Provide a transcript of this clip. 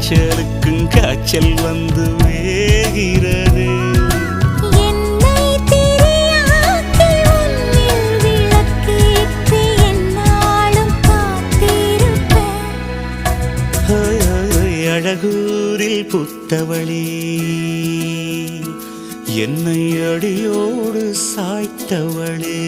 காய்ச்சலுக்கும் காய்ச்சல் வந்து வேகிறது. என்னை திரியாக்கி உன்னில் விளக்கேற்றி என்னாலும் காத்திருப்பேன். அழகூரில் புத்தவளி என்னை அடியோடு சாய்த்தவளே.